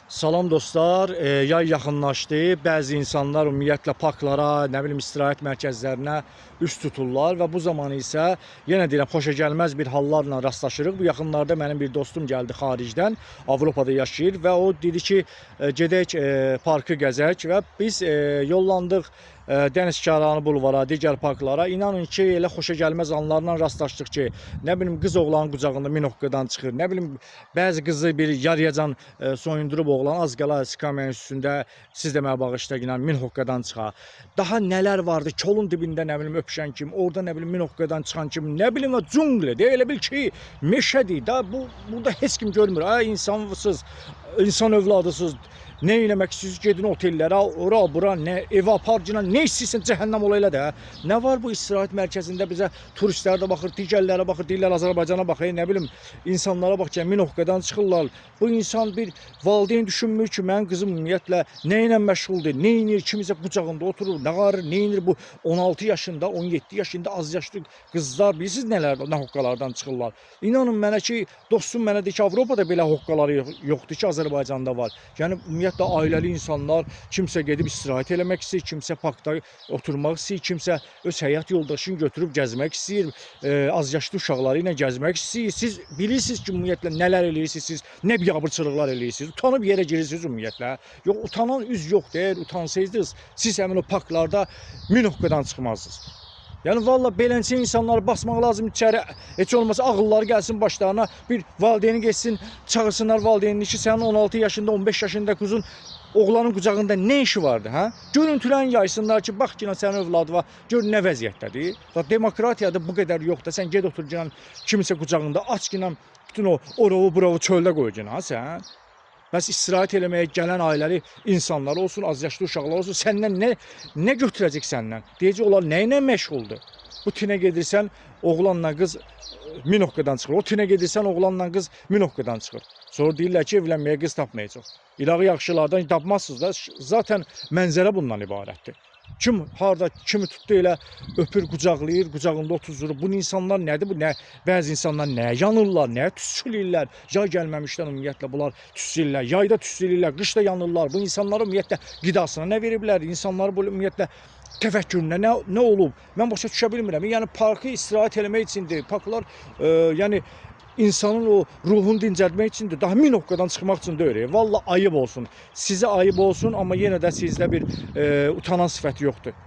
Salam dostlar, yay yaxınlaşdı. Bəzi insanlar ümumiyyətlə parklara, nə bilim istirahət mərkəzlərinə üst tuturlar və bu zaman isə yenə deyirəm xoşagəlməz bir hallarla rastlaşırıq. Bu yaxınlarda mənim bir dostum gəldi xaricdən, Avropada yaşayır və o dedi ki, gedək parkı gəzək və biz yollandıq Dəniz Kərani bulvara, digər parklara. İnanın ki, elə xoşagəlməz anlarla rastlaşdıq ki, nə bilim qız oğlanın qucağında minokkadan çıxır, nə bilim bəzi qızı bir yarıyacan soyundurub oğlan az qala skamyanın üstündə siz də mənə bağışlayın, minokkadan çıxa. Daha nələr vardı, kolun dibində nə bilim öpüşən kim, orada nə bilim minokkadan çıxan kim, nə bilim cungle, elə bil ki, meşədir. Da burada heç kim görmür. Ay insansız, insan övladısız. Ne eləmək istəyirsiniz, gedin otellərə, ora, bura, nə ev aparcına, nə istəyirsən cəhənnəm ola elə də. Nə var bu istirahət mərkəzində bizə turistlər də baxır, digərlərə baxır, deyirlər Azərbaycana baxır, nə bilim insanlara bax ki, minokkadan çıxırlar. Bu insan bir valideyn düşünmür ki, mənim qızım ümumiyyətlə nə ilə məşğuldur, nə edir, kimisə qucağında oturur, nə qarır, nə edir bu 16 yaşında, 17 yaşında az yaşlı qızlar, bilirsiniz nələr, nə hoqqalardan çıxırlar. İnanın mənə ki, dostum mənə deyir ki, Avropada belə hoqqaları yoxdur ki, Azərbaycanda var. Yəni ümumiyyətlə ailəli insanlar, kimsə gedib istirahət eləmək istəyir, kimsə parkda oturmaq istəyir, kimsə öz həyat yoldaşını götürüb gəzmək istəyir, az yaşlı uşaqları ilə gəzmək istəyir. Siz bilirsiniz ki, ümumiyyətlə nələr eləyirsiniz, siz nə biabırçılıqlar eləyirsiniz, utanıb yerə girirsiniz ümumiyyətlə. Yox, utanan üz yoxdur, eğer utansaydınız, siz həmin o parklarda minokkadan çıxmazsınız. Yəni valla beləncə insanları basmaq lazım içəri, heç olmasa ağılları gəlsin başlarına, bir valideyni geçsin, çağırsınlar valideynini ki, sənin 16 yaşında, 15 yaşında qızın oğlanın qucağında nə işi vardı, hə? Görüntülən yaysınlar ki, bax ki, sənin övladı var, gör nə vəziyyətdədir. Demokratiyada bu qədər yoxdur, sən ged otur ki, kimisə qucağında, aç ki, bütün o orovu, burovu çöldə qoy ki, sən. Bəs istirahət eləməyə gələn ailəli insanlar olsun, az yaşlı uşaqlar olsun, səndən nə götürəcək səndən? Deyəcək, onlar nə ilə məşğuldur? Bu tinə gedirsən, oğlanla qız minokkadan çıxır. O tinə gedirsən, oğlanla qız minokkadan çıxır. Sonra deyirlər ki, evlənməyə qız tapmayacaq. İlahi yaxşılardan tapmazsınız da, zaten mənzərə bundan ibarətdir. Kim harda kimi tutdu elə öpür, qucaqlayır, qucağında otuzur. Bu insanlar nədir? Bu nə? Bəzi insanlar nə yanırlar, nə tüstülürlər. Yay gəlməmişdən ümumiyyətlə bunlar tüstülürlər. Yayda tüstülürlər, qışda yanırlar. Bu insanlara ümumiyyətlə qidasına nə veriblər? İnsanları bu ümumiyyətlə təfəkkürünə nə olub? Mən başa düşə bilmirəm. Yəni parkı istirahət eləmək üçündür. Parklar yəni insanın o ruhunu dincəltmək üçündür. Daha minokkadan çıxmaq üçün deyil. Valla ayıb olsun. Sizə ayıb olsun, amma yenə də sizdə bir utanan sifət yoxdur.